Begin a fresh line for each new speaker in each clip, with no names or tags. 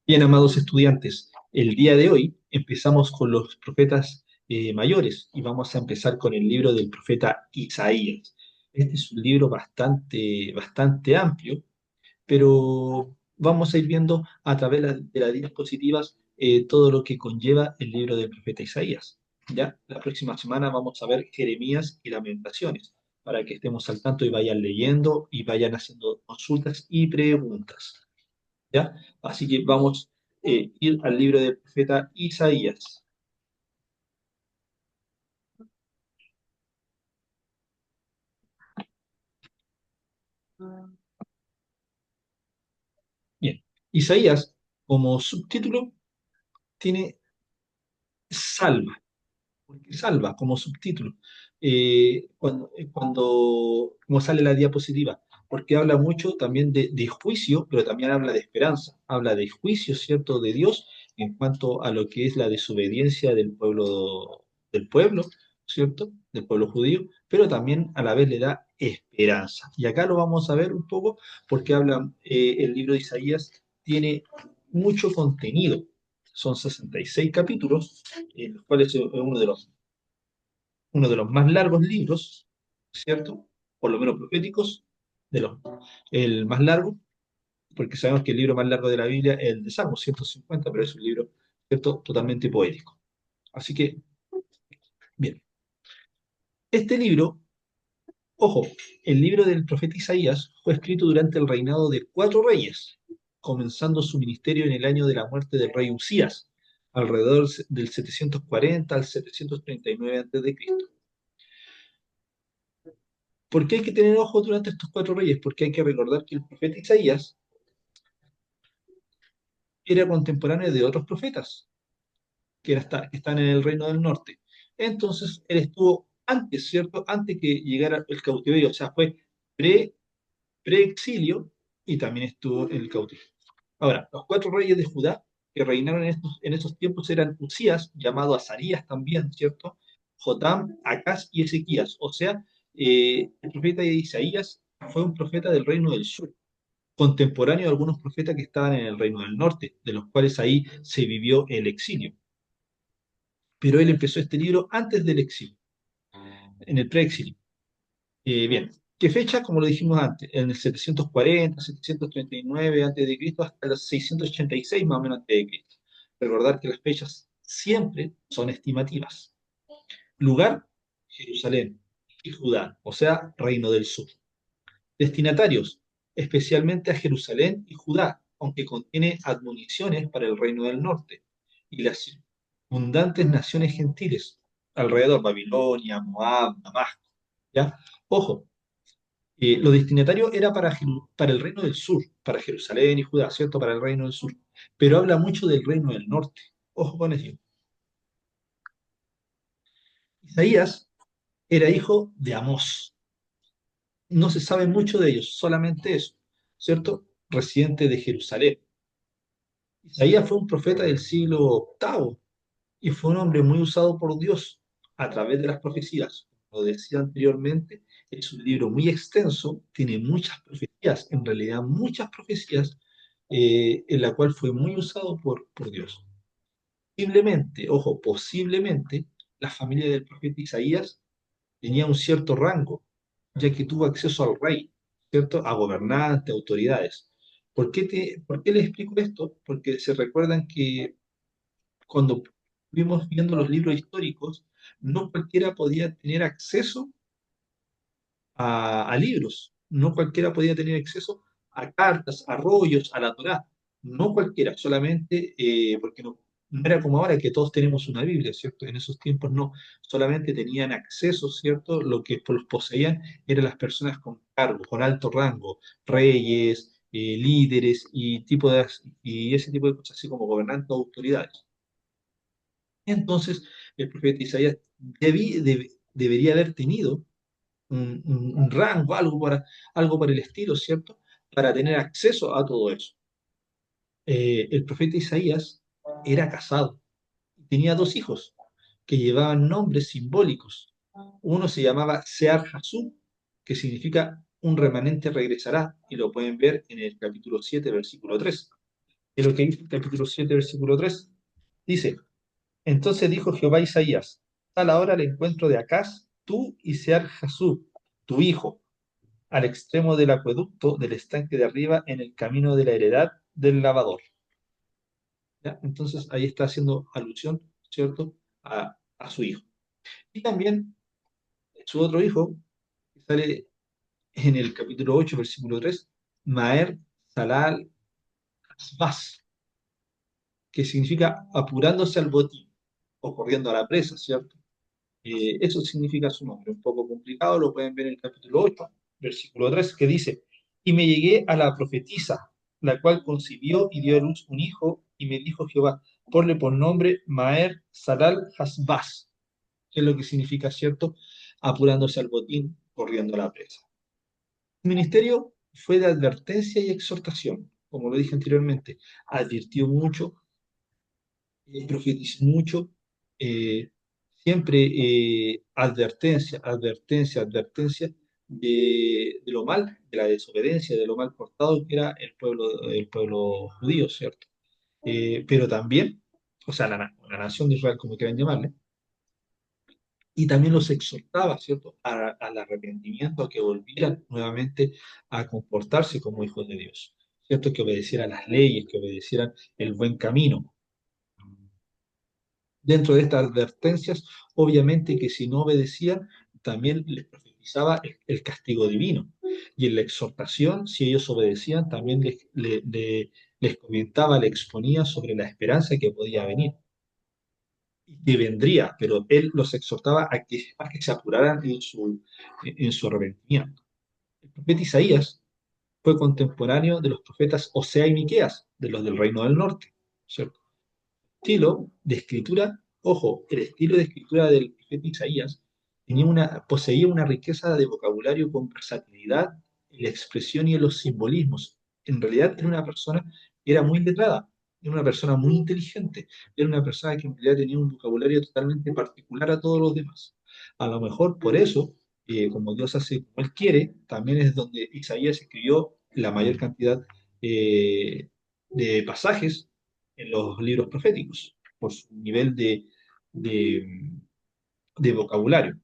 Bien, amados estudiantes, el día de hoy empezamos con los profetas mayores y vamos a empezar con el libro del profeta Isaías. Este es un libro bastante amplio, pero vamos a ir viendo a través de las diapositivas todo lo que conlleva el libro del profeta Isaías. ¿Ya? La próxima semana vamos a ver Jeremías y Lamentaciones, para que estemos al tanto y vayan leyendo y vayan haciendo consultas y preguntas. ¿Ya? Así que vamos a ir al libro del profeta Isaías. Bien, Isaías como subtítulo tiene salva, porque salva como subtítulo. Como sale la diapositiva, porque habla mucho también de juicio, pero también habla de esperanza, habla de juicio, ¿cierto?, de Dios en cuanto a lo que es la desobediencia del pueblo, ¿cierto?, del pueblo judío, pero también a la vez le da esperanza. Y acá lo vamos a ver un poco porque el libro de Isaías tiene mucho contenido. Son 66 capítulos, en los cuales es uno de los más largos libros, ¿cierto? Por lo menos proféticos, el más largo, porque sabemos que el libro más largo de la Biblia es el de Salmos, 150, pero es un libro, ¿cierto?, totalmente poético. Así que, bien, este libro, ojo, el libro del profeta Isaías fue escrito durante el reinado de 4 reyes, comenzando su ministerio en el año de la muerte del rey Usías, alrededor del 740 al 739 a.C. ¿Por qué hay que tener ojo durante estos 4 reyes? Porque hay que recordar que el profeta Isaías era contemporáneo de otros profetas que están en el reino del norte. Entonces, él estuvo antes, ¿cierto? Antes que llegara el cautiverio, o sea, fue pre, pre-exilio y también estuvo en el cautiverio. Ahora, los 4 reyes de Judá que reinaron en estos tiempos eran Usías, llamado Azarías también, ¿cierto? Jotam, Acaz y Ezequías. O sea, el profeta Isaías fue un profeta del reino del sur, contemporáneo de algunos profetas que estaban en el reino del norte, de los cuales ahí se vivió el exilio. Pero él empezó este libro antes del exilio, en el preexilio. Bien, ¿qué fecha? Como lo dijimos antes, en el 740, 739 antes de Cristo hasta el 686 más o menos antes de Cristo. Recordar que las fechas siempre son estimativas. Lugar, Jerusalén y Judá, o sea, Reino del Sur. Destinatarios, especialmente a Jerusalén y Judá, aunque contiene admoniciones para el reino del norte y las circundantes naciones gentiles, alrededor Babilonia, Moab, Damasco. ¿Ya? Ojo, lo destinatario era para el reino del sur, para Jerusalén y Judá, ¿cierto? Para el reino del sur. Pero habla mucho del reino del norte. Ojo con eso. Isaías era hijo de Amós. No se sabe mucho de ellos, solamente eso, ¿cierto? Residente de Jerusalén. Isaías fue un profeta del siglo octavo y fue un hombre muy usado por Dios a través de las profecías. Como decía anteriormente, es un libro muy extenso, tiene muchas profecías, en realidad muchas profecías, en la cual fue muy usado por Dios. Posiblemente, ojo, posiblemente la familia del profeta Isaías tenía un cierto rango, ya que tuvo acceso al rey, ¿cierto? A gobernantes, autoridades. ¿Por qué les explico esto? Porque se recuerdan que cuando fuimos viendo los libros históricos, no cualquiera podía tener acceso a libros, no cualquiera podía tener acceso a cartas, a rollos, a la Torá, no cualquiera, solamente porque no era como ahora que todos tenemos una Biblia, ¿cierto? En esos tiempos no, solamente tenían acceso, ¿cierto? Lo que los poseían eran las personas con cargo, con alto rango, reyes, líderes y ese tipo de cosas, así como gobernantes o autoridades. Entonces, el profeta Isaías debería haber tenido un rango, algo por el estilo, ¿cierto? Para tener acceso a todo eso. El profeta Isaías era casado, tenía 2 hijos que llevaban nombres simbólicos. Uno se llamaba Sear Hasub, que significa un remanente regresará, y lo pueden ver en el capítulo 7, versículo 3. Es lo que dice el capítulo 7 versículo 3. Dice, entonces dijo Jehová a Isaías, sal ahora al encuentro de Acaz, tú y Sear Jasub, tu hijo, al extremo del acueducto del estanque de arriba en el camino de la heredad del lavador. ¿Ya? Entonces ahí está haciendo alusión, ¿cierto?, a su hijo. Y también su otro hijo, que sale en el capítulo 8 versículo 3, Maer Salal Hasbaz, que significa apurándose al botín o corriendo a la presa, ¿cierto? Eso significa su nombre, un poco complicado, lo pueden ver en el capítulo 8 versículo 3, que dice, y me llegué a la profetisa, la cual concibió y dio a luz un hijo, y me dijo Jehová, ponle por nombre Maer Salal Hasbaz, que es lo que significa, ¿cierto? Apurándose al botín, corriendo a la presa. El ministerio fue de advertencia y exhortación, como lo dije anteriormente, advirtió mucho, profetizó mucho, eh, siempre advertencia, advertencia, advertencia de lo mal, de la desobediencia, de lo mal portado que era el pueblo judío, ¿cierto? Pero también, o sea, la nación de Israel, como quieran llamarle, y también los exhortaba, ¿cierto?, al arrepentimiento, a que volvieran nuevamente a comportarse como hijos de Dios, ¿cierto?, que obedecieran las leyes, que obedecieran el buen camino. Dentro de estas advertencias, obviamente que si no obedecían, también les profetizaba el castigo divino. Y en la exhortación, si ellos obedecían, también les comentaba, les exponía sobre la esperanza que podía venir y que vendría, pero él los exhortaba a que se apuraran en su arrepentimiento. El profeta Isaías fue contemporáneo de los profetas Osea y Miqueas, de los del reino del norte, ¿cierto? Estilo de escritura, ojo, el estilo de escritura del profeta Isaías poseía una riqueza de vocabulario con versatilidad en la expresión y en los simbolismos. En realidad era una persona que era muy letrada, era una persona muy inteligente, era una persona que en realidad tenía un vocabulario totalmente particular a todos los demás. A lo mejor por eso, como Dios hace como Él quiere, también es donde Isaías escribió la mayor cantidad de pasajes en los libros proféticos, por su nivel de, de vocabulario.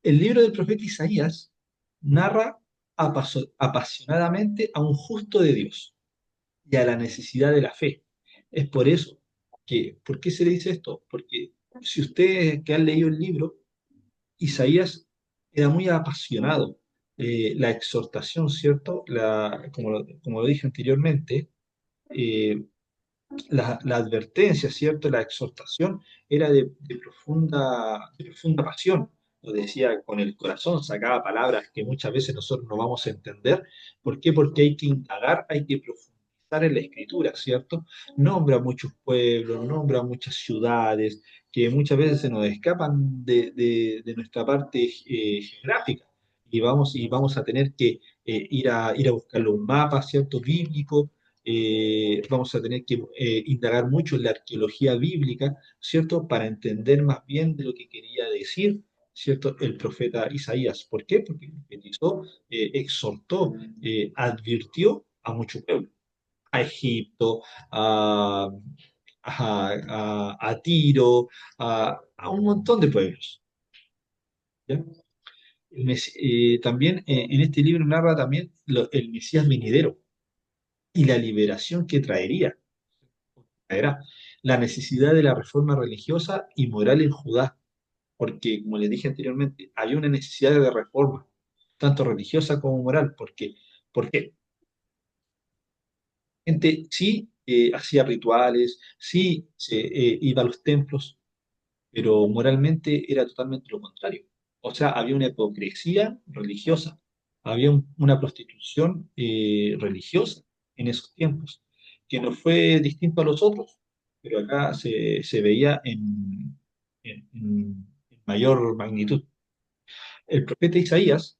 El libro del profeta Isaías narra apasionadamente a un justo de Dios y a la necesidad de la fe. Es por eso ¿por qué se le dice esto? Porque si ustedes que han leído el libro, Isaías era muy apasionado. La exhortación, ¿cierto? Como lo dije anteriormente, eh, la advertencia, ¿cierto? La exhortación era de profunda pasión. Lo decía con el corazón, sacaba palabras que muchas veces nosotros no vamos a entender. ¿Por qué? Porque hay que indagar, hay que profundizar en la escritura, ¿cierto? Nombra muchos pueblos, nombra muchas ciudades que muchas veces se nos escapan de nuestra parte geográfica. Y vamos a tener que ir a buscarle un mapa, ¿cierto? Bíblico, vamos a tener que indagar mucho en la arqueología bíblica, ¿cierto? Para entender más bien de lo que quería decir, ¿cierto? El profeta Isaías. ¿Por qué? Porque profetizó, exhortó, advirtió a mucho pueblo, a Egipto, a Tiro, a un montón de pueblos. ¿Ya? También en este libro narra también el Mesías venidero y la liberación que traerá la necesidad de la reforma religiosa y moral en Judá, porque, como les dije anteriormente, había una necesidad de reforma, tanto religiosa como moral, porque gente sí hacía rituales, sí iba a los templos, pero moralmente era totalmente lo contrario. O sea, había una hipocresía religiosa, había una prostitución religiosa en esos tiempos, que no fue distinto a los otros, pero acá se veía en mayor magnitud. El profeta Isaías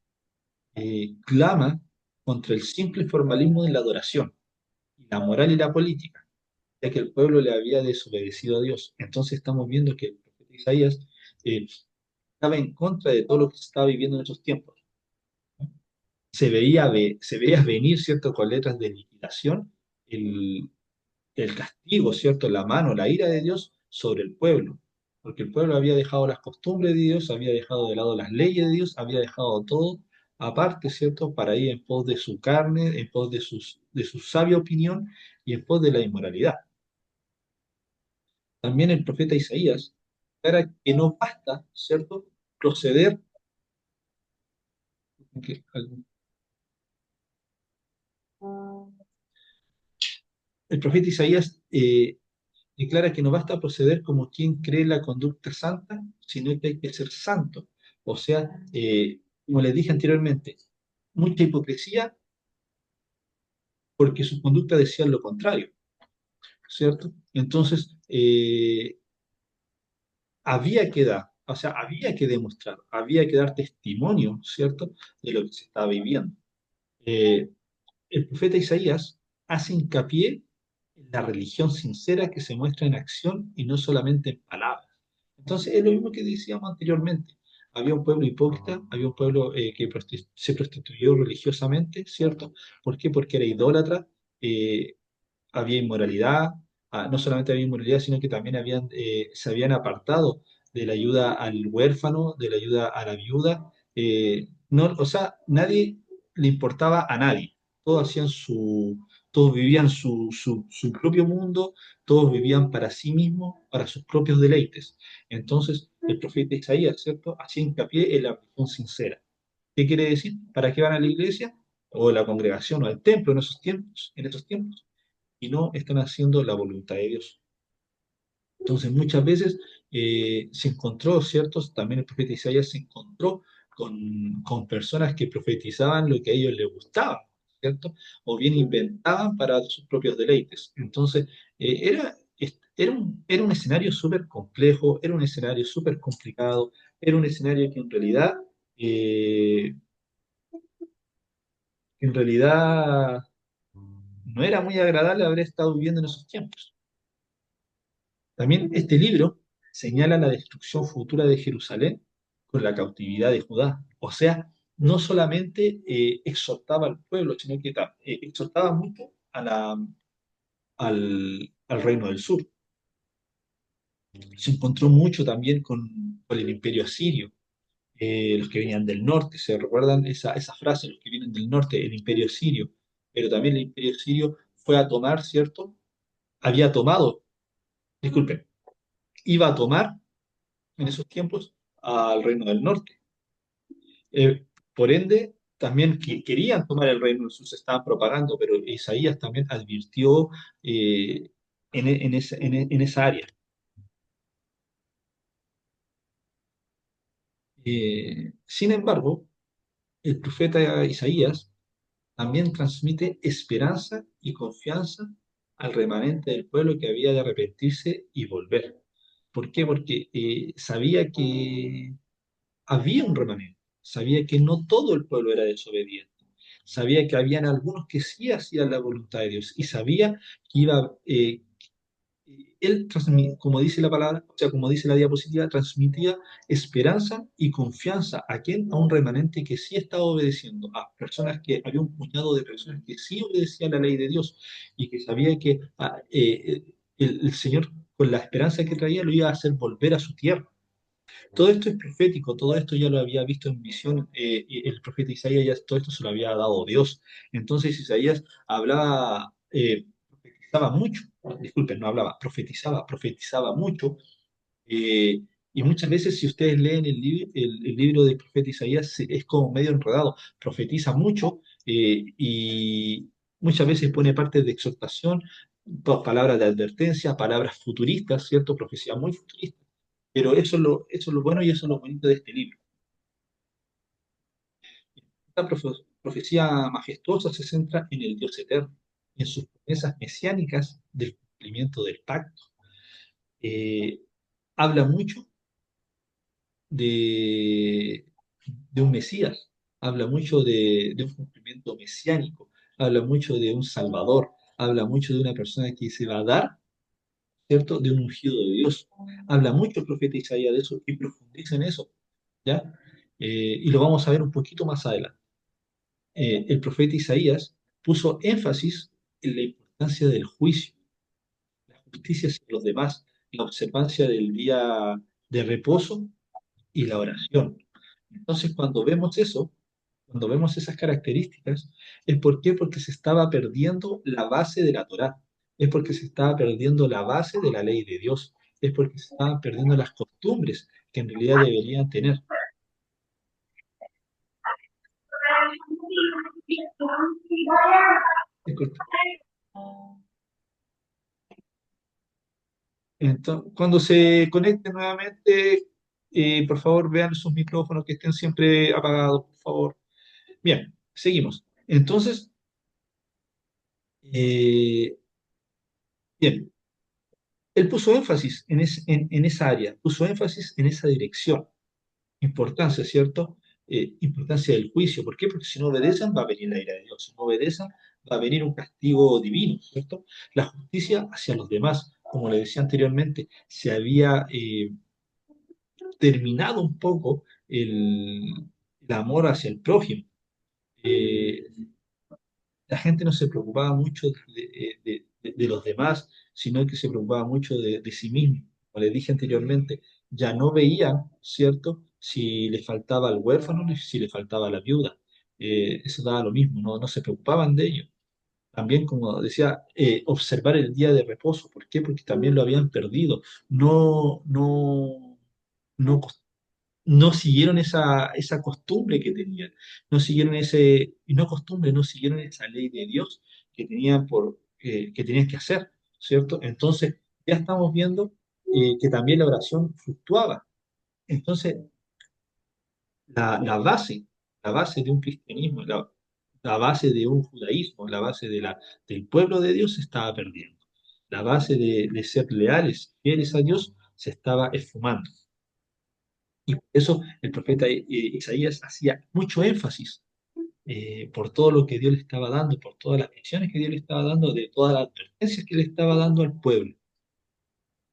clama contra el simple formalismo de la adoración, y la moral y la política, ya que el pueblo le había desobedecido a Dios. Entonces estamos viendo que el profeta Isaías estaba en contra de todo lo que se estaba viviendo en esos tiempos. se veía venir, ¿cierto? Con letras de liquidación, el, el castigo, ¿cierto? La mano, la ira de Dios sobre el pueblo. Porque el pueblo había dejado las costumbres de Dios, había dejado de lado las leyes de Dios, había dejado todo aparte, ¿cierto? Para ir en pos de su carne, en pos de su sabia opinión y en pos de la inmoralidad. También el profeta Isaías era que no basta, ¿cierto? Proceder, que- el profeta Isaías declara que no basta proceder como quien cree la conducta santa, sino que hay que ser santo. O sea, como les dije anteriormente, mucha hipocresía porque su conducta decía lo contrario, ¿cierto? Entonces, había que dar, o sea, había que demostrar, había que dar testimonio, ¿cierto?, de lo que se estaba viviendo. Eh, el profeta Isaías hace hincapié en la religión sincera que se muestra en acción y no solamente en palabras. Entonces, es lo mismo que decíamos anteriormente. Había un pueblo hipócrita, había un pueblo que se prostituyó religiosamente, ¿cierto? ¿Por qué? Porque era idólatra, eh, había inmoralidad, no solamente había inmoralidad, sino que también se habían apartado de la ayuda al huérfano, de la ayuda a la viuda. No, o sea, nadie le importaba a nadie. Todos hacían todos vivían su propio mundo, todos vivían para sí mismos, para sus propios deleites. Entonces, el profeta Isaías, ¿cierto?, hacía hincapié en la religión sincera. ¿Qué quiere decir? ¿Para qué van a la iglesia o a la congregación o al templo en esos tiempos? En esos tiempos y no están haciendo la voluntad de Dios. Entonces, muchas veces se encontró, ¿cierto? También el profeta Isaías se encontró con personas que profetizaban lo que a ellos les gustaba, ¿cierto? O bien inventaban para sus propios deleites. Entonces, era un escenario súper complejo, era un escenario súper complicado, era un escenario eh, que en realidad no era muy agradable haber estado viviendo en esos tiempos. También este libro señala la destrucción futura de Jerusalén con la cautividad de Judá. O sea, no solamente exhortaba al pueblo, sino que exhortaba mucho al reino del sur. Se encontró mucho también con el imperio asirio, los que venían del norte. ¿Se recuerdan esa frase, los que vienen del norte, el imperio sirio? Pero también el imperio sirio fue a tomar, ¿cierto? Había tomado, disculpen, iba a tomar en esos tiempos al reino del norte. Por ende, también querían tomar el reino del sur, se estaban propagando, pero Isaías también advirtió en esa área. Sin embargo, el profeta Isaías también transmite esperanza y confianza al remanente del pueblo que había de arrepentirse y volver. ¿Por qué? Porque sabía que había un remanente, sabía que no todo el pueblo era desobediente, sabía que habían algunos que sí hacían la voluntad de Dios y sabía que él, como dice la palabra, o sea, como dice la diapositiva, transmitía esperanza y confianza a quién, a un remanente que sí estaba obedeciendo, a personas que había un puñado de personas que sí obedecían la ley de Dios y que sabía que el Señor, con la esperanza que traía, lo iba a hacer volver a su tierra. Todo esto es profético, todo esto ya lo había visto en visión, y el profeta Isaías, ya todo esto se lo había dado Dios. Entonces Isaías hablaba, profetizaba mucho, disculpen, no hablaba, profetizaba mucho, eh, y muchas veces si ustedes leen el libro del profeta Isaías, es como medio enredado, profetiza mucho y muchas veces pone partes de exhortación, palabras de advertencia, palabras futuristas, ¿cierto? Profecía muy futurista. Pero eso es lo bueno y eso es lo bonito de este libro. Esta profecía majestuosa se centra en el Dios eterno y en sus promesas mesiánicas del cumplimiento del pacto. Eh, habla mucho de, de un Mesías, habla mucho de un cumplimiento mesiánico, habla mucho de un Salvador, habla mucho de una persona que se va a dar, ¿cierto? De un ungido de Dios. Habla mucho el profeta Isaías de eso y profundiza en eso, ¿ya? Y lo vamos a ver un poquito más adelante. el profeta Isaías puso énfasis en la importancia del juicio, la justicia hacia los demás, la observancia del día de reposo y la oración. Entonces, cuando vemos eso, cuando vemos esas características, ¿es por qué? Porque se estaba perdiendo la base de la Torá, es porque se estaba perdiendo la base de la ley de Dios, es porque se estaban perdiendo las costumbres que en realidad deberían tener. Disculpe. Entonces, cuando se conecten nuevamente, por favor vean sus micrófonos que estén siempre apagados, por favor. Bien, seguimos. Entonces, eh, bien, él puso énfasis en esa área, puso énfasis en esa dirección. Importancia, ¿cierto? Importancia del juicio. ¿Por qué? Porque si no obedecen va a venir la ira de Dios. Si no obedecen va a venir un castigo divino, ¿cierto? La justicia hacia los demás, como le decía anteriormente, se había terminado un poco el amor hacia el prójimo. Eh, la gente no se preocupaba mucho de los demás, sino que se preocupaba mucho de sí mismo. Como les dije anteriormente, ya no veían, ¿cierto?, si le faltaba al huérfano, ni si le faltaba a la viuda. Eso daba lo mismo, no se preocupaban de ello. También, como decía, observar el día de reposo. ¿Por qué? Porque también lo habían perdido. No, no siguieron esa costumbre que tenían, no siguieron y no costumbre, no siguieron esa ley de Dios que tenían que tenían que hacer, ¿cierto? Entonces, ya estamos viendo que también la oración fluctuaba. Entonces, la, la base, la base de un cristianismo, la base de un judaísmo, la base del pueblo de Dios se estaba perdiendo. La base de ser leales, fieles a Dios, se estaba esfumando. Y por eso el profeta Isaías hacía mucho énfasis por todo lo que Dios le estaba dando, por todas las visiones que Dios le estaba dando, de todas las advertencias que le estaba dando al pueblo.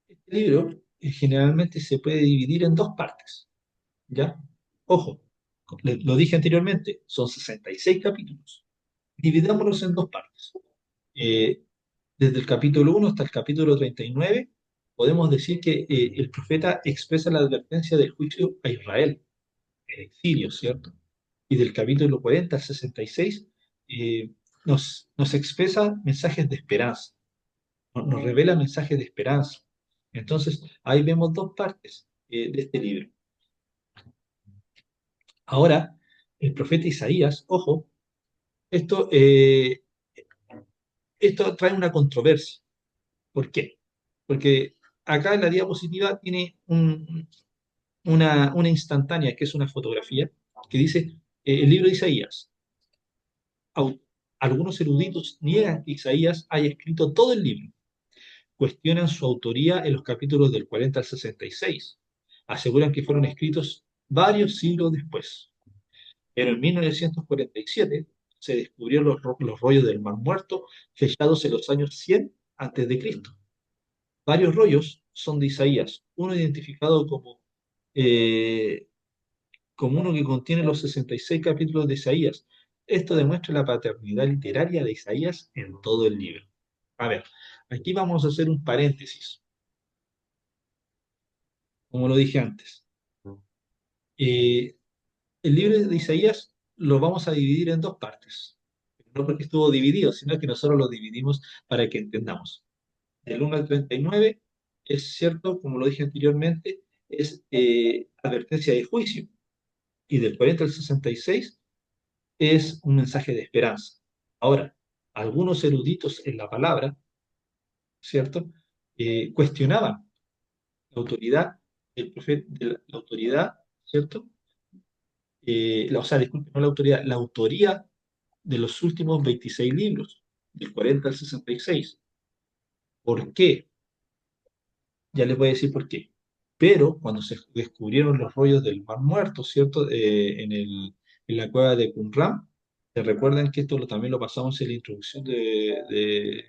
Este libro generalmente se puede dividir en dos partes, ¿ya? Ojo, lo dije anteriormente, son 66 capítulos. Dividámoslos en dos partes. Eh, Desde el capítulo 1 hasta el capítulo 39, podemos decir que el profeta expresa la advertencia del juicio a Israel el exilio, ¿cierto? Y del capítulo 40 al 66 nos expresa mensajes de esperanza, nos revela mensajes de esperanza. Entonces, ahí vemos dos partes de este libro. Ahora, el profeta Isaías, ojo, esto, eh, esto trae una controversia. ¿Por qué? Porque acá en la diapositiva tiene una instantánea, que es una fotografía, que dice el libro de Isaías. au- Algunos eruditos niegan que Isaías haya escrito todo el libro, cuestionan su autoría en los capítulos del 40 al 66, aseguran que fueron escritos varios siglos después. Pero en 1947 se descubrieron los rollos del Mar Muerto fechados en los años 100 antes de Cristo. Varios rollos son de Isaías, uno identificado eh, como uno que contiene los 66 capítulos de Isaías. Esto demuestra la paternidad literaria de Isaías en todo el libro. A ver, aquí vamos a hacer un paréntesis, como lo dije antes. Eh, el libro de Isaías lo vamos a dividir en dos partes. No porque estuvo dividido, sino que nosotros lo dividimos para que entendamos. Del 1 al 39 es cierto, como lo dije anteriormente, es advertencia de juicio. Y del 40 al 66 es un mensaje de esperanza. Ahora, algunos eruditos en la palabra, ¿cierto? Cuestionaban la autoridad del profeta, la autoridad, ¿cierto? O sea, disculpe, no la autoridad, la autoría de los últimos 26 libros, del 40 al 66. ¿Por qué? Ya les voy a decir por qué. Pero cuando se descubrieron los rollos del Mar Muerto, ¿cierto? En la cueva de Qumran, ¿se recuerdan que esto también lo pasamos en la introducción del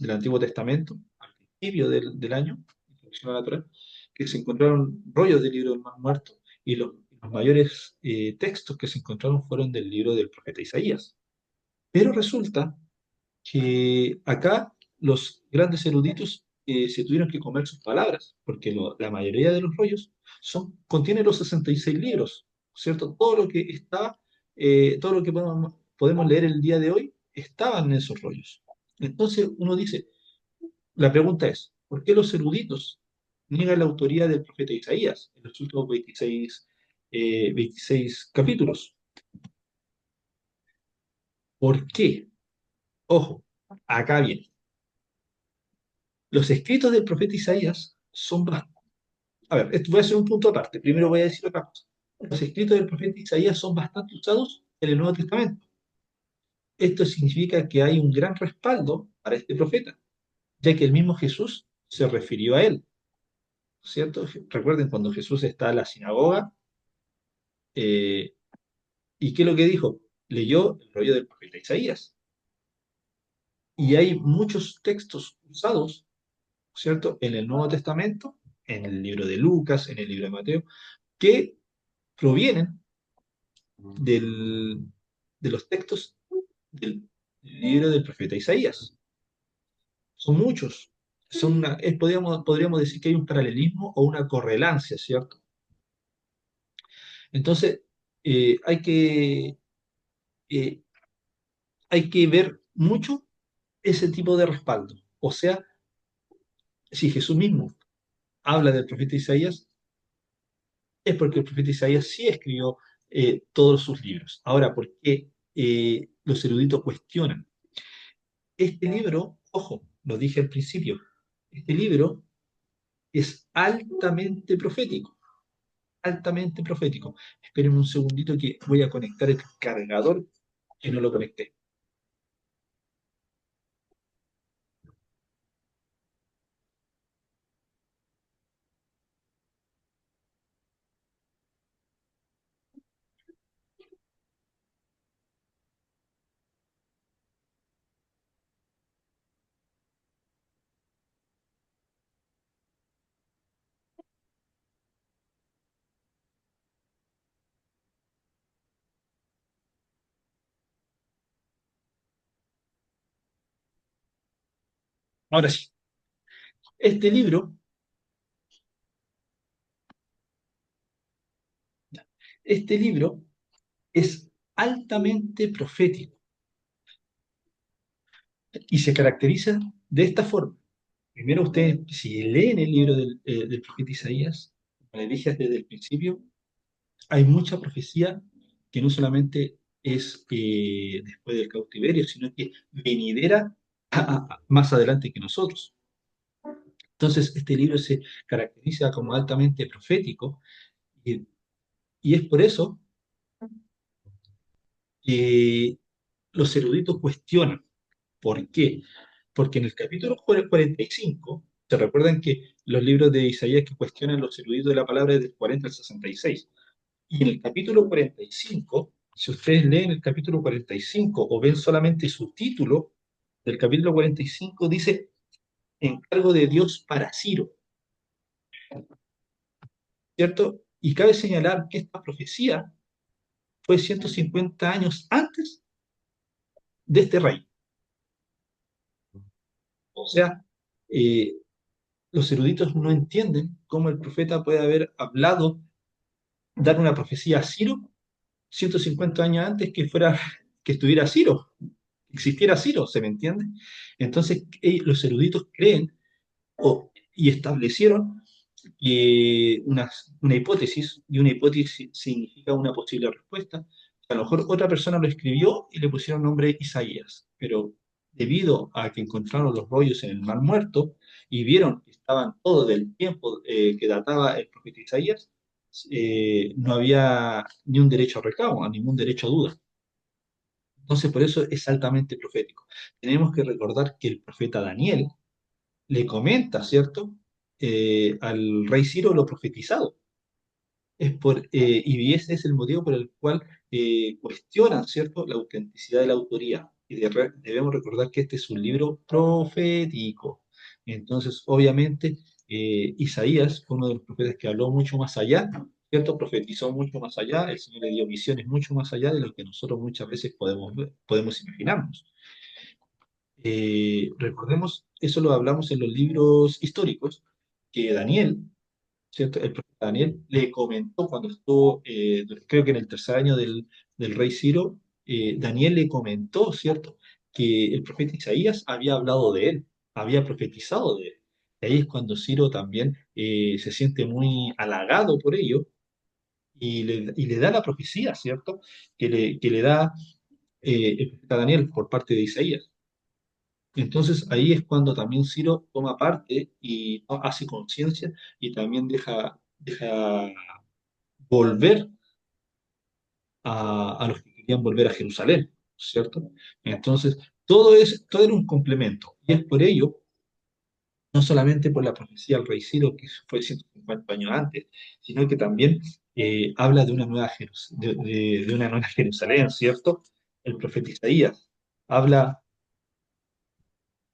Antiguo Testamento, al principio del año, introducción a la Torá, que se encontraron rollos del libro del Mar Muerto y los los mayores textos que se encontraron fueron del libro del profeta Isaías. Pero resulta que acá los grandes eruditos se tuvieron que comer sus palabras, porque la mayoría de los rollos contienen los 66 libros, ¿cierto? Todo lo que está, todo lo que podemos leer el día de hoy estaban en esos rollos. Entonces uno dice, la pregunta es, ¿por qué los eruditos niegan la autoría del profeta Isaías en los últimos 26 capítulos? ¿Por qué? Ojo, acá viene. Los escritos del profeta Isaías son bastante... A ver, esto voy a hacer un punto aparte. Primero voy a decir otra cosa. Los escritos del profeta Isaías son bastante usados en el Nuevo Testamento. Esto significa que hay un gran respaldo para este profeta, ya que el mismo Jesús se refirió a él, ¿cierto? Recuerden cuando Jesús está en la sinagoga, eh, ¿y qué es lo que dijo? Leyó el rollo del profeta Isaías. Y hay muchos textos usados, ¿cierto? En el Nuevo Testamento, en el libro de Lucas, en el libro de Mateo, que provienen del, de los textos del libro del profeta Isaías. Son muchos. Podríamos decir que hay un paralelismo o una correlancia, ¿cierto? Entonces, eh, hay que, eh, hay que ver mucho ese tipo de respaldo. O sea, si Jesús mismo habla del profeta Isaías, es porque el profeta Isaías sí escribió todos sus libros. Ahora, ¿por qué los eruditos cuestionan? Este libro, ojo, lo dije al principio, este libro es altamente profético, altamente profético. Esperen un segundito que voy a conectar el cargador que no lo conecté. Ahora sí, este libro, este libro es altamente profético y se caracteriza de esta forma. Primero ustedes, si leen el libro del profeta Isaías, como les dije desde el principio, hay mucha profecía que no solamente es después del cautiverio, sino que venidera más adelante que nosotros. Entonces, este libro se caracteriza como altamente profético y, y es por eso que los eruditos cuestionan. ¿Por qué? Porque en el capítulo 45, se recuerdan que los libros de Isaías que cuestionan los eruditos de la palabra es del 40 al 66. Y en el capítulo 45, si ustedes leen el capítulo 45 o ven solamente su título del capítulo 45, dice encargo de Dios para Ciro, ¿cierto? Y cabe señalar que esta profecía fue 150 años antes de este rey. O sea, eh, los eruditos no entienden cómo el profeta puede haber hablado, dar una profecía a Ciro 150 años antes que estuviera Ciro, existiera Ciro, ¿se me entiende? Entonces, los eruditos creen y establecieron una hipótesis, y una hipótesis significa una posible respuesta. A lo mejor otra persona lo escribió y le pusieron nombre Isaías, pero debido a que encontraron los rollos en el Mar Muerto y vieron que estaban todos del tiempo que databa el profeta Isaías, no había ni un derecho a reclamo, ningún derecho a duda. Entonces, por eso es altamente profético. Tenemos que recordar que el profeta Daniel le comenta, ¿cierto? Al rey Ciro lo profetizado. Y ese es el motivo por el cual cuestionan, ¿cierto?, la autenticidad de la autoría. Y debemos recordar que este es un libro profético. Entonces, obviamente, Isaías fue uno de los profetas que habló mucho más allá ¿cierto? Profetizó mucho más allá, el Señor le dio visiones mucho más allá de lo que nosotros muchas veces podemos imaginarnos. Recordemos, eso lo hablamos en los libros históricos, que Daniel, ¿cierto? El profeta Daniel le comentó cuando estuvo, creo que en el tercer año del rey Ciro, Daniel le comentó, ¿cierto? Que el profeta Isaías había hablado de él, había profetizado de él. Y ahí es cuando Ciro también se siente muy halagado por ello y le da la profecía, ¿cierto? Que le da el profeta Daniel por parte de Isaías. Entonces ahí es cuando también Ciro toma parte y hace conciencia y también deja volver a los que querían volver a Jerusalén, ¿cierto? Entonces, todo era un complemento. Y es por ello, no solamente por la profecía del rey Ciro, que fue 150 años antes, sino que también habla de una de una nueva Jerusalén, ¿cierto? El profeta Isaías habla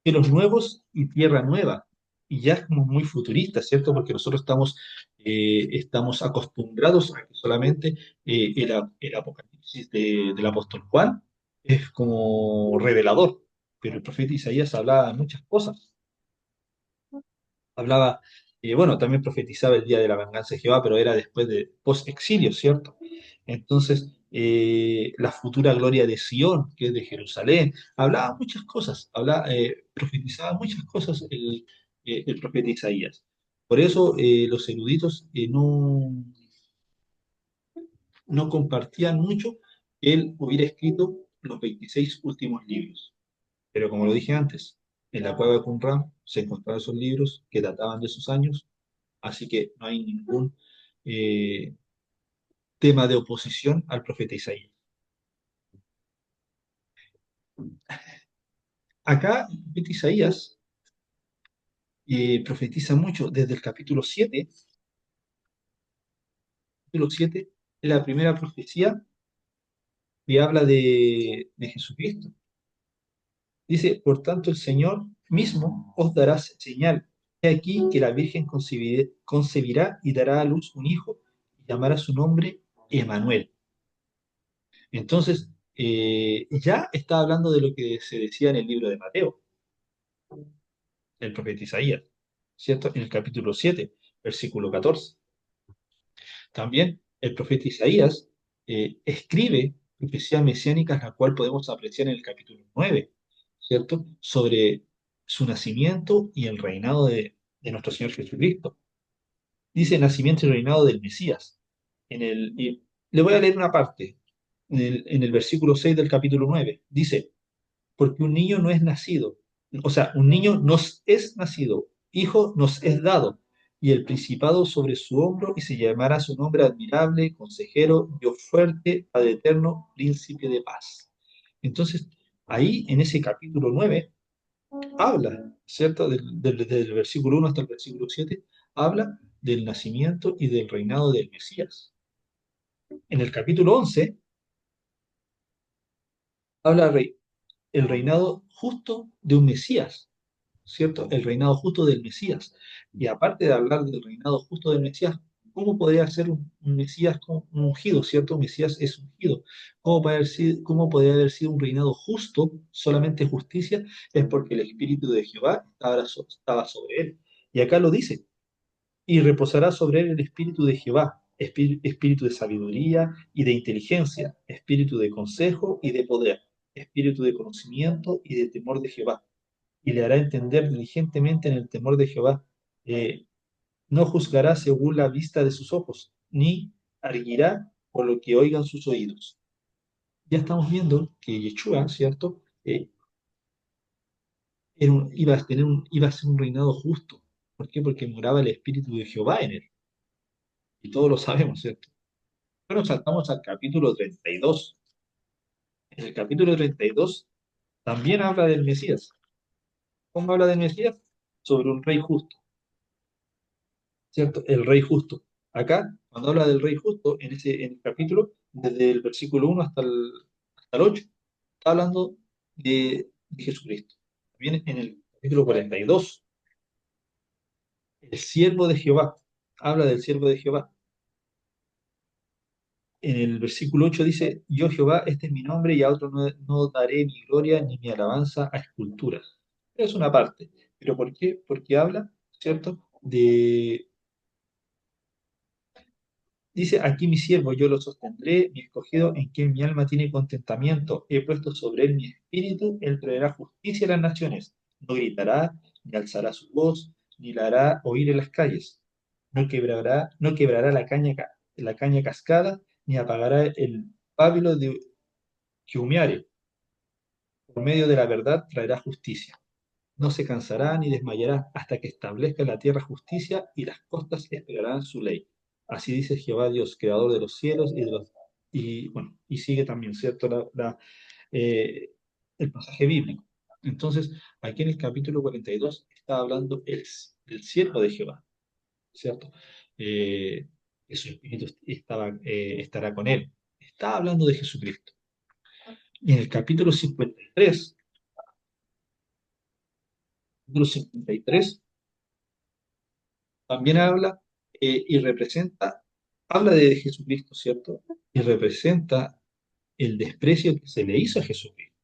cielos nuevos y tierra nueva. Y ya es como muy futurista, ¿cierto? Porque nosotros estamos acostumbrados a que solamente el Apocalipsis del apóstol Juan es como revelador, pero el profeta Isaías hablaba de muchas cosas. Hablaba, bueno, también profetizaba el día de la venganza de Jehová, pero era después de post-exilio, ¿cierto? Entonces, la futura gloria de Sión, que es de Jerusalén, hablaba muchas cosas, profetizaba muchas cosas el profeta Isaías. Por eso los eruditos no compartían mucho que él hubiera escrito los 26 últimos libros. Pero como lo dije antes, en la cueva de Qumran se encontraron esos libros que databan de esos años, así que no hay ningún eh, tema de oposición al profeta Isaías. Acá el profeta Isaías profetiza mucho desde el capítulo 7 es la primera profecía que habla de Jesucristo. Dice, por tanto, el Señor mismo os dará señal. He aquí que la Virgen concebirá y dará a luz un hijo y llamará su nombre Emanuel. Entonces, ya está hablando de lo que se decía en el libro de Mateo, el profeta Isaías, ¿cierto? En el capítulo 7, versículo 14. También el profeta Isaías escribe profecías mesiánicas, la cual podemos apreciar en el capítulo 9, ¿cierto? Sobre su nacimiento y el reinado de nuestro Señor Jesucristo. Dice nacimiento y reinado del Mesías. Le voy a leer una parte, en el versículo 6 del capítulo 9. Dice, porque un niño no es nacido, o sea, un niño nos es nacido, hijo nos es dado, y el principado sobre su hombro, y se llamará su nombre admirable, consejero, Dios fuerte, Padre eterno, príncipe de paz. Entonces, ahí en ese capítulo 9 habla, ¿cierto? Desde el versículo 1 hasta el versículo 7 habla del nacimiento y del reinado del Mesías. En el capítulo 11 habla el reinado justo de un Mesías, ¿cierto? El reinado justo del Mesías. Y aparte de hablar del reinado justo del Mesías, ¿cómo podría ser un Mesías un ungido, ¿cierto? Un Mesías es ungido. ¿Cómo podría haber sido un reinado justo, solamente justicia? Es porque el Espíritu de Jehová estaba sobre él. Y acá lo dice, y reposará sobre él el Espíritu de Jehová, espíritu de sabiduría y de inteligencia, espíritu de consejo y de poder, espíritu de conocimiento y de temor de Jehová, y le hará entender diligentemente en el temor de Jehová. No juzgará según la vista de sus ojos, ni arguirá por lo que oigan sus oídos. Ya estamos viendo que Yeshua, ¿cierto? Iba a ser un reinado justo. ¿Por qué? Porque moraba el Espíritu de Jehová en él. Y todos lo sabemos, ¿cierto? Pero saltamos al capítulo 32. En el capítulo 32 también habla del Mesías. ¿Cómo habla del Mesías? Sobre un rey justo. ¿Cierto? El rey justo. Acá, cuando habla del rey justo, en el capítulo, desde el versículo 1 hasta el 8, está hablando de Jesucristo. También en el capítulo 42, el siervo de Jehová, habla del siervo de Jehová. en el versículo 8 dice, yo Jehová, este es mi nombre y a otro no daré mi gloria ni mi alabanza a esculturas. Es una parte. ¿Pero por qué? Porque habla, ¿cierto? Dice, aquí mi siervo, yo lo sostendré, mi escogido, en quien mi alma tiene contentamiento. He puesto sobre él mi espíritu, él traerá justicia a las naciones. No gritará, ni alzará su voz, ni la hará oír en las calles. No quebrará la caña cascada, ni apagará el pábilo de que humeare. Por medio de la verdad traerá justicia. No se cansará ni desmayará hasta que establezca en la tierra justicia y las costas esperarán su ley. Así dice Jehová Dios, creador de los cielos y de los... Y bueno, y sigue también, ¿cierto? Eh, el pasaje bíblico. Entonces, aquí en el capítulo 42 está hablando el siervo de Jehová, ¿cierto? Eh, que su espíritu estará con él. Está hablando de Jesucristo. Y en el capítulo 53 también y representa, habla de Jesucristo, ¿cierto? Y representa el desprecio que se le hizo a Jesucristo.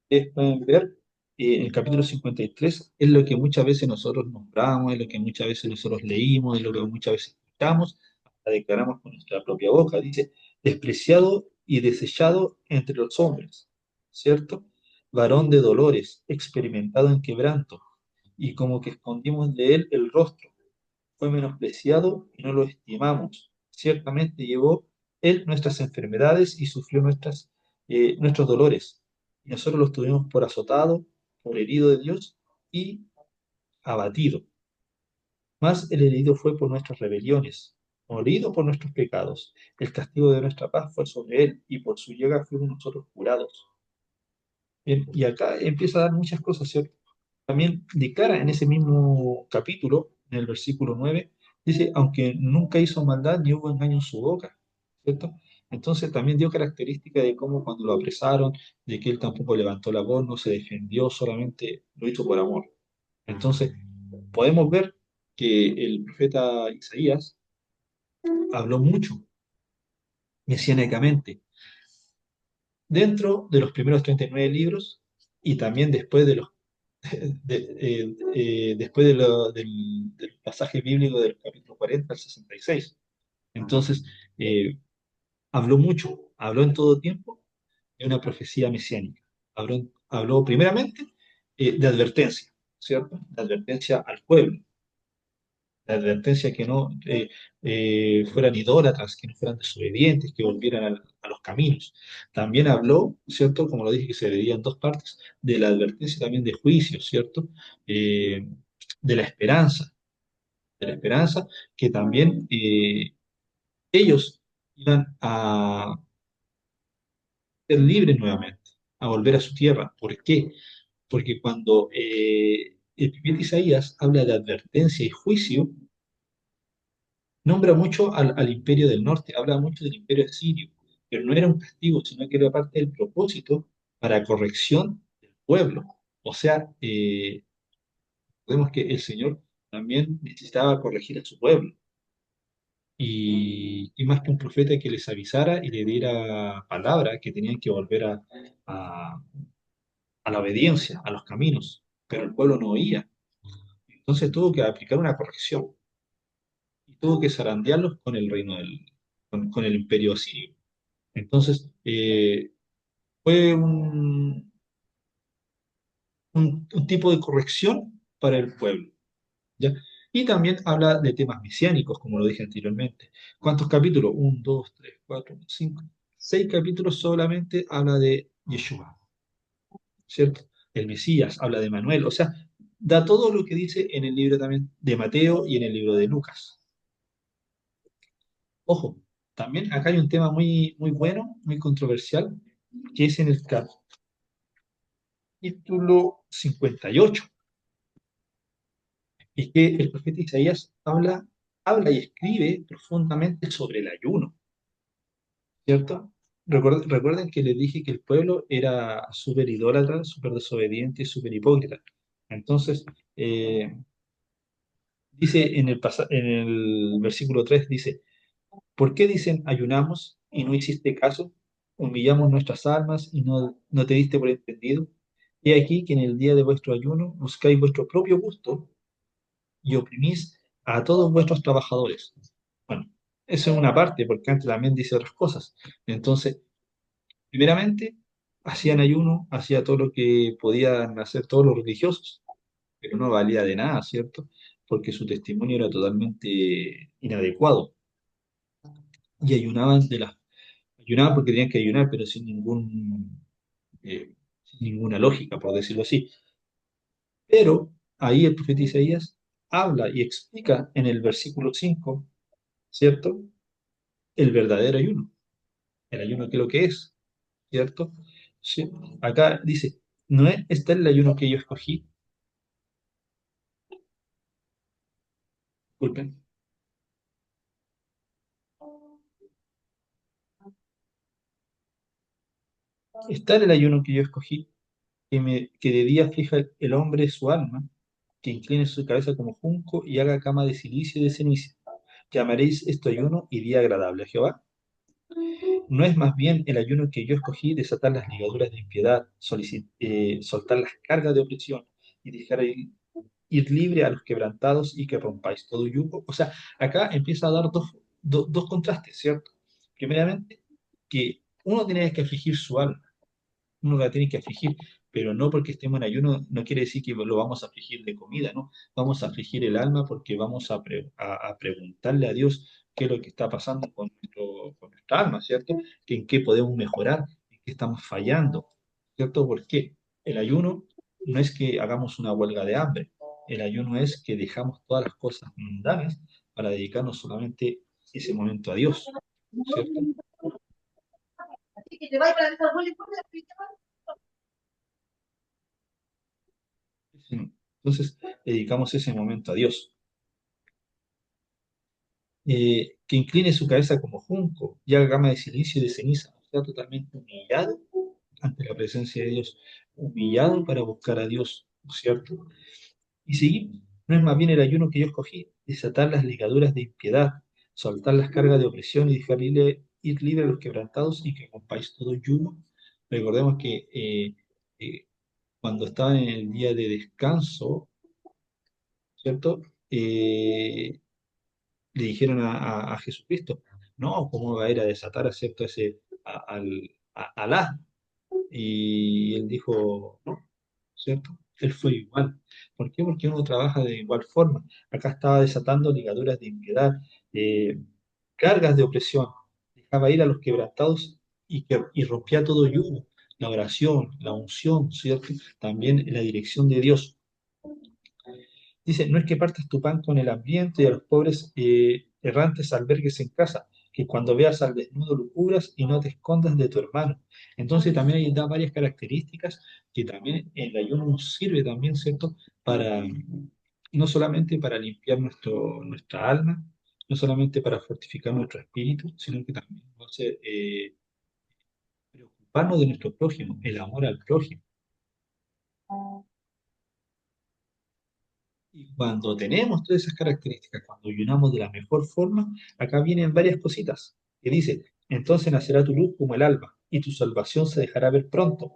Ustedes pueden ver en el capítulo 53 es lo que muchas veces nosotros nombramos, es lo que muchas veces nosotros leímos, es lo que muchas veces escuchamos, hasta declaramos con nuestra propia boca. Dice, despreciado y desechado entre los hombres, ¿cierto? Varón de dolores, experimentado en quebranto, y como que escondimos de él el rostro, fue menospreciado y no lo estimamos. Ciertamente llevó él nuestras enfermedades y sufrió nuestros dolores. Y nosotros los tuvimos por azotado, por herido de Dios y abatido. Mas el herido fue por nuestras rebeliones, molido por nuestros pecados. El castigo de nuestra paz fue sobre él y por su llaga fuimos nosotros curados. Bien, y acá empieza a dar muchas cosas, ¿cierto? También declara en ese mismo capítulo, en el versículo 9 dice, aunque nunca hizo maldad ni hubo engaño en su boca, ¿cierto? Entonces también dio característica de cómo cuando lo apresaron, de que él tampoco levantó la voz, no se defendió, solamente lo hizo por amor. Entonces, podemos ver que el profeta Isaías habló mucho mesiánicamente dentro de los primeros 39 libros y también después después del pasaje bíblico del capítulo 40 al 66. Entonces, eh, habló mucho, habló en todo tiempo de una profecía mesiánica. Habló primeramente de advertencia, ¿cierto? De advertencia al pueblo, de advertencia que no fueran idólatras, que no fueran desobedientes, que volvieran a los caminos. También habló, ¿cierto? Como lo dije, que se dividía en dos partes, de la advertencia también de juicio, ¿cierto? Eh, de la esperanza que también ellos iban a ser libres nuevamente, a volver a su tierra. ¿Por qué? Porque cuando el profeta Isaías habla de advertencia y juicio, nombra mucho al imperio del norte, habla mucho del imperio asirio, pero no era un castigo, sino que era parte del propósito para corrección del pueblo. O sea, vemos que el Señor también necesitaba corregir a su pueblo. Y más que un profeta que les avisara y le diera palabra que tenían que volver a- a la obediencia, a los caminos, pero el pueblo no oía. Entonces tuvo que aplicar una corrección y tuvo que zarandearlos con el con el imperio asirio. Entonces, fue un tipo de corrección para el pueblo, ¿ya? Y también habla de temas mesiánicos, como lo dije anteriormente. ¿Cuántos capítulos? Un, dos, tres, cuatro, cinco, seis capítulos solamente habla de Yeshua, ¿cierto? El Mesías, habla de Manuel, o sea, da todo lo que dice en el libro también de Mateo y en el libro de Lucas. Ojo, también acá hay un tema muy, muy bueno, muy controversial, que es en el capítulo 58. Es que el profeta Isaías habla y escribe profundamente sobre el ayuno, ¿cierto? Recuerden que les dije que el pueblo era súper idólatra, súper desobediente y súper hipócrita. Entonces, dice en el versículo 3 dice, ¿por qué dicen ayunamos y no hiciste caso, humillamos nuestras almas y no te diste por entendido. He aquí que en el día de vuestro ayuno buscáis vuestro propio gusto y oprimís a todos vuestros trabajadores. Bueno, eso es una parte, porque antes también dice otras cosas. Entonces, primeramente, hacían ayuno, hacía todo lo que podían hacer todos los religiosos, pero no valía de nada, ¿cierto? Porque su testimonio era totalmente inadecuado. Y ayunaban porque tenían que ayunar, pero sin ninguna lógica, por decirlo así. Pero ahí el profeta Isaías habla y explica en el versículo 5, ¿cierto? El verdadero ayuno, el ayuno que es lo que es, ¿cierto? Sí. Acá dice, no es este el ayuno que yo escogí, disculpen, está el ayuno que yo escogí, que de día fija el hombre su alma, que incline su cabeza como junco y haga cama de silicio y de ceniza. Llamaréis esto ayuno y día agradable a Jehová. ¿No es más bien el ayuno que yo escogí desatar las ligaduras de impiedad, soltar las cargas de opresión y dejar ir libre a los quebrantados y que rompáis todo yugo? O sea, acá empieza a dar dos contrastes, ¿cierto? Primeramente, que uno tiene que afligir su alma, uno la tiene que afligir, pero no porque estemos en ayuno, no quiere decir que lo vamos a afligir de comida, ¿no? Vamos a afligir el alma porque vamos a preguntarle a Dios qué es lo que está pasando con nuestra alma, ¿cierto? Que en qué podemos mejorar, en qué estamos fallando, ¿cierto? Porque el ayuno no es que hagamos una huelga de hambre, el ayuno es que dejamos todas las cosas mundanas para dedicarnos solamente ese momento a Dios, ¿cierto? Entonces, dedicamos ese momento a Dios. Que incline su cabeza como junco y haga gama de silicio y de ceniza, o sea, totalmente humillado ante la presencia de Dios, humillado para buscar a Dios, ¿no es cierto? Y seguimos. No es más bien el ayuno que yo escogí, desatar las ligaduras de impiedad, soltar las cargas de opresión y dejar ir libre a los quebrantados y que rompáis todo yugo. Recordemos que cuando estaban en el día de descanso, ¿cierto? Le dijeron a Jesucristo, no, ¿cómo va a ir a desatar, ¿cierto? Alá. Y él dijo, no, ¿cierto? Él fue igual. ¿Por qué? Porque uno trabaja de igual forma. Acá estaba desatando ligaduras de impiedad, eh, cargas de opresión. Dejaba ir a los quebrantados y rompía todo yugo. La oración, la unción, ¿cierto? También la dirección de Dios. Dice, no es que partas tu pan con el hambriento y a los pobres errantes albergues en casa, que cuando veas al desnudo lo cubras y no te escondas de tu hermano. Entonces también ahí da varias características que también el ayuno nos sirve también, ¿cierto? Para, no solamente para limpiar nuestra alma, no solamente para fortificar nuestro espíritu, sino que también va a ser, preocuparnos de nuestro prójimo, el amor al prójimo. Y cuando tenemos todas esas características, cuando ayunamos de la mejor forma, acá vienen varias cositas que dice, entonces nacerá tu luz como el alba, y tu salvación se dejará ver pronto,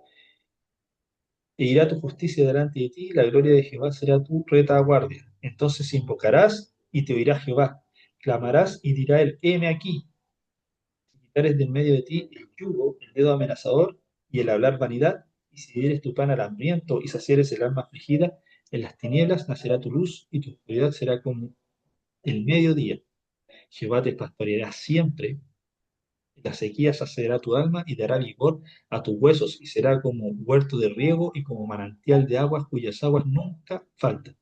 e irá tu justicia delante de ti, y la gloria de Jehová será tu retaguardia. Entonces invocarás y te oirá Jehová, clamarás y dirá él, heme aquí, si quitares de en medio de ti el yugo, el dedo amenazador y el hablar vanidad, y si dieres tu pan al hambriento y saciares el alma afligida, en las tinieblas nacerá tu luz y tu oscuridad será como el mediodía. Jehová te pastoreará siempre, la sequía saciará tu alma y dará vigor a tus huesos, y será como huerto de riego y como manantial de aguas cuyas aguas nunca faltan.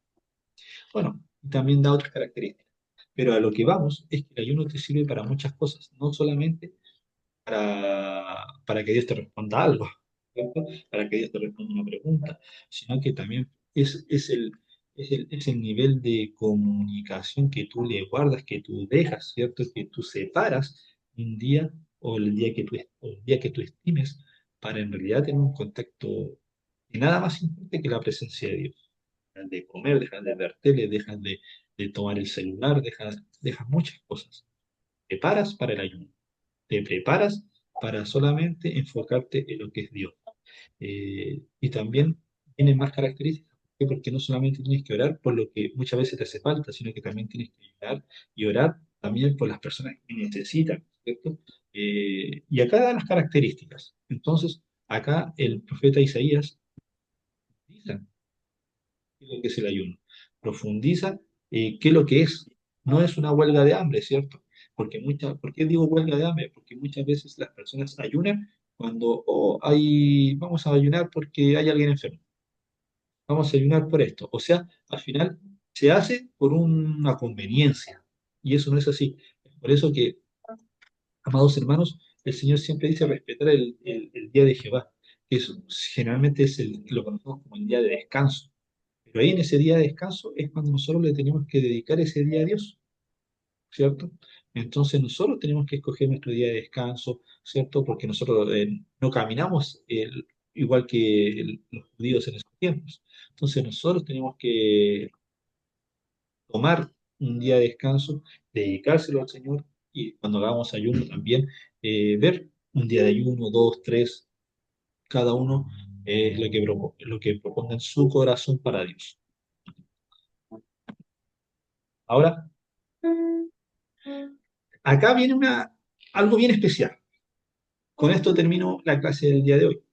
Bueno, y también da otras características. Pero a lo que vamos es que el ayuno te sirve para muchas cosas, no solamente para que Dios te responda algo, ¿cierto? Para que Dios te responda una pregunta, sino que también es el nivel de comunicación que tú le guardas, que tú dejas, ¿cierto? Que tú separas un día o el día que tú estimes para en realidad tener un contacto y nada más importante que la presencia de Dios. Dejas de comer, dejas de ver tele, de tomar el celular, dejas muchas cosas. Te paras para el ayuno, te preparas para solamente enfocarte en lo que es Dios. Y también tienen más características. ¿Por qué? Porque no solamente tienes que orar por lo que muchas veces te hace falta, sino que también tienes que orar y orar también por las personas que necesitan, ¿cierto? Y acá dan las características. Entonces, acá el profeta Isaías dice qué es lo que es el ayuno. Profundiza qué es lo que es. No es una huelga de hambre, ¿cierto? ¿Por qué digo huelga de hambre? Porque muchas veces las personas ayunan cuando vamos a ayunar porque hay alguien enfermo. Vamos a ayunar por esto. O sea, al final se hace por una conveniencia. Y eso no es así. Por eso que, amados hermanos, el Señor siempre dice respetar el día de Jehová, que generalmente lo conocemos como el día de descanso. Pero ahí en ese día de descanso es cuando nosotros le tenemos que dedicar ese día a Dios, ¿cierto? Entonces nosotros tenemos que escoger nuestro día de descanso, ¿cierto? Porque nosotros no caminamos igual que los judíos en esos tiempos. Entonces nosotros tenemos que tomar un día de descanso, dedicárselo al Señor y cuando hagamos ayuno también ver un día de ayuno, dos, tres, cada uno es lo que proponga en su corazón para Dios. Ahora, acá viene algo bien especial. Con esto termino la clase del día de hoy.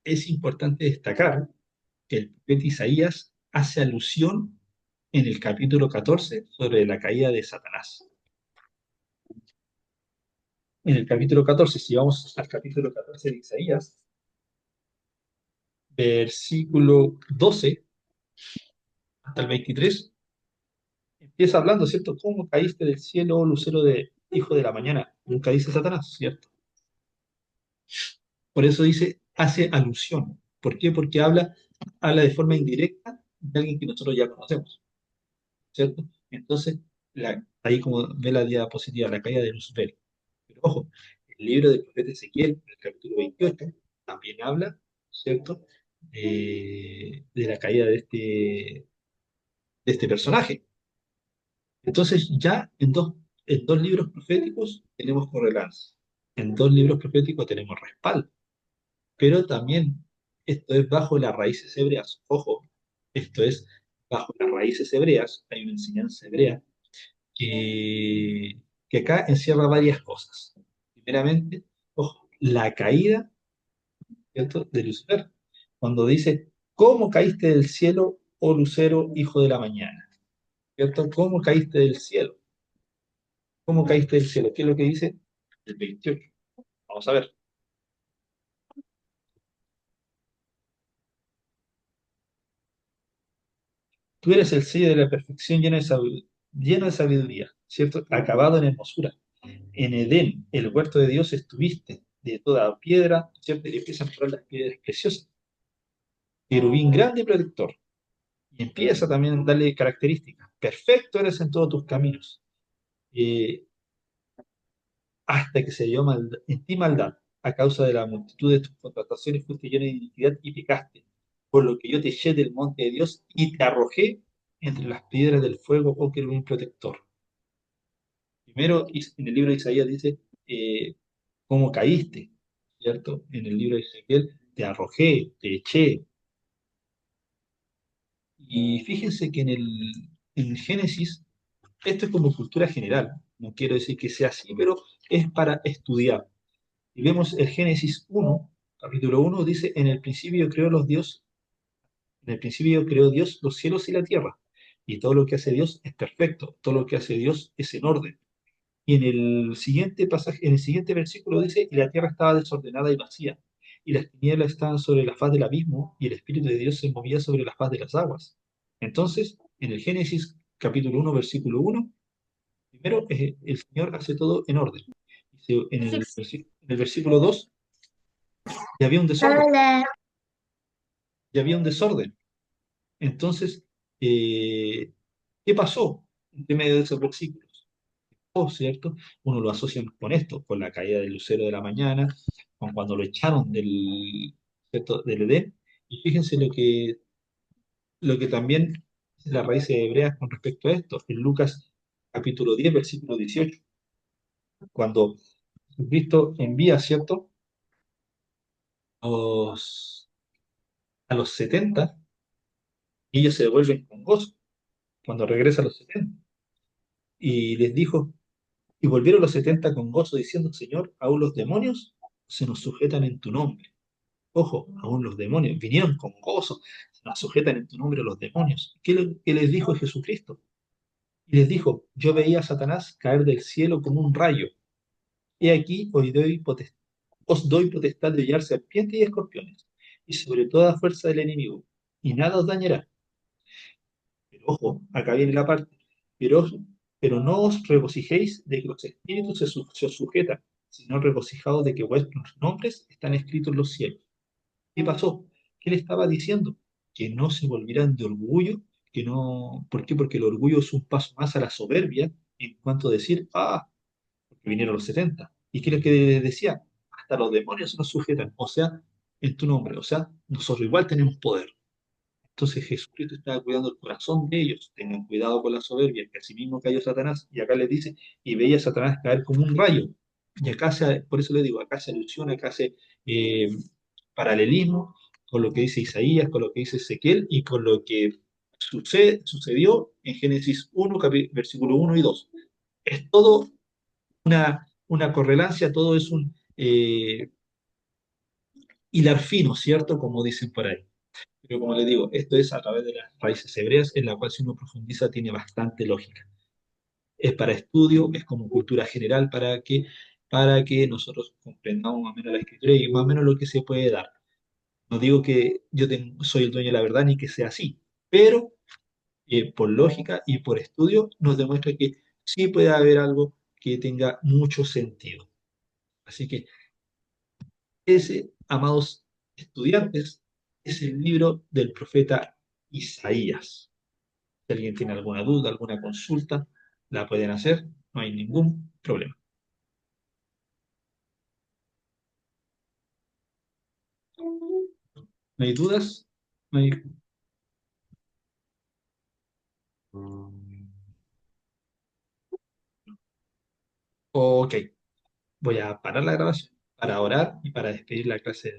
Es importante destacar que el profeta Isaías hace alusión en el capítulo 14 sobre la caída de Satanás. En el capítulo 14, si vamos al capítulo 14 de Isaías, versículo 12 hasta el 23, empieza hablando, ¿cierto? ¿Cómo caíste del cielo, oh lucero de hijo de la mañana? Nunca dice Satanás, ¿cierto? Por eso dice, hace alusión. ¿Por qué? Porque habla de forma indirecta de alguien que nosotros ya conocemos, ¿cierto? Entonces, ahí como ve la diapositiva, la caída de Lucifer. Pero ojo, el libro del profeta Ezequiel, en el capítulo 28, también habla, ¿cierto? De la caída de este personaje. Entonces, ya en dos libros proféticos tenemos correlación. En dos libros proféticos tenemos respaldo. Pero también esto es bajo las raíces hebreas. Ojo, esto es bajo las raíces hebreas. Hay una enseñanza hebrea que acá encierra varias cosas. Primeramente, ojo, la caída, ¿cierto?, de Lucifer. Cuando dice, ¿cómo caíste del cielo, oh lucero, hijo de la mañana? ¿Cierto? ¿Cómo caíste del cielo? ¿Cómo caíste del cielo? ¿Qué es lo que dice? El 28. Vamos a ver. Tú eres el sello de la perfección lleno de sabiduría, ¿cierto? Acabado en hermosura. En Edén, el huerto de Dios estuviste, de toda piedra, ¿cierto? Y empieza a mostrar las piedras preciosas. Querubín grande y protector. Y empieza también a darle características. Perfecto eres en todos tus caminos. Eh, hasta que se dio en ti maldad. A causa de la multitud de tus contrataciones fuiste lleno de iniquidad y pecaste. Por lo que yo te eché del monte de Dios y te arrojé entre las piedras del fuego, oh querubín protector. Primero, en el libro de Isaías dice, cómo caíste, ¿cierto? En el libro de Ezequiel, te arrojé, te eché. Y fíjense que en Génesis, esto es como cultura general, no quiero decir que sea así, pero es para estudiar. Y vemos el Génesis 1, capítulo 1, dice, en el principio creó Dios los cielos y la tierra. Y todo lo que hace Dios es perfecto, todo lo que hace Dios es en orden. Y en el siguiente pasaje, en el siguiente versículo dice, y la tierra estaba desordenada y vacía, y las tinieblas estaban sobre la faz del abismo, y el Espíritu de Dios se movía sobre la faz de las aguas. Entonces, en el Génesis capítulo 1, versículo 1, primero el Señor hace todo en orden. Dice, en el versículo 2, ya había un desorden,
Hola.
ya había un desorden. Entonces, eh, ¿qué pasó entre medio de esos versículos? ¿Cierto? Uno lo asocia con esto, con la caída del lucero de la mañana, con cuando lo echaron ¿cierto?, del Edén. Y fíjense lo que también es la raíz hebrea con respecto a esto, en Lucas capítulo 10 versículo 18 cuando Jesucristo envía, ¿cierto? Los- a los 70 y ellos se devuelven con gozo cuando regresa a los 70. Y les dijo, y volvieron los 70 con gozo diciendo, Señor, aún los demonios se nos sujetan en tu nombre. Ojo, aún los demonios vinieron con gozo, se nos sujetan en tu nombre los demonios. ¿Qué les dijo Jesucristo? Y les dijo, yo veía a Satanás caer del cielo como un rayo. He aquí, os doy potestad de hollar serpientes y escorpiones, y sobre toda fuerza del enemigo, y nada os dañará. Pero ojo, acá viene la parte. Pero, pero no os regocijéis de que los espíritus se os sujetan, sino regocijaos de que vuestros nombres están escritos en los cielos. ¿Qué pasó? ¿Qué le estaba diciendo? Que no se volvieran de orgullo, que no. ¿Por qué? Porque el orgullo es un paso más a la soberbia en cuanto a decir, porque vinieron los 70. ¿Y qué es lo que les decía? Hasta los demonios nos sujetan, o sea, en tu nombre, o sea, nosotros igual tenemos poder. Entonces Jesucristo estaba cuidando el corazón de ellos. Tengan cuidado con la soberbia, que así mismo cayó Satanás. Y acá les dice, y veía a Satanás caer como un rayo. Y acá por eso le digo, acá se alusiona, acá se eh, paralelismo con lo que dice Isaías, con lo que dice Ezequiel y con lo que sucedió en Génesis 1, versículo 1 y 2. Es todo una correlancia, todo es un hilar fino, ¿cierto? Como dicen por ahí. Pero como le digo, esto es a través de las raíces hebreas, en la cual si uno profundiza tiene bastante lógica. Es para estudio, es como cultura general para que nosotros comprendamos más o menos la escritura y más o menos lo que se puede dar. No digo que soy el dueño de la verdad ni que sea así, pero por lógica y por estudio nos demuestra que sí puede haber algo que tenga mucho sentido. Así que ese, amados estudiantes, es el libro del profeta Isaías. Si alguien tiene alguna duda, alguna consulta, la pueden hacer, no hay ningún problema. ¿No hay dudas? No hay... Ok, voy a parar la grabación para orar y para despedir la clase.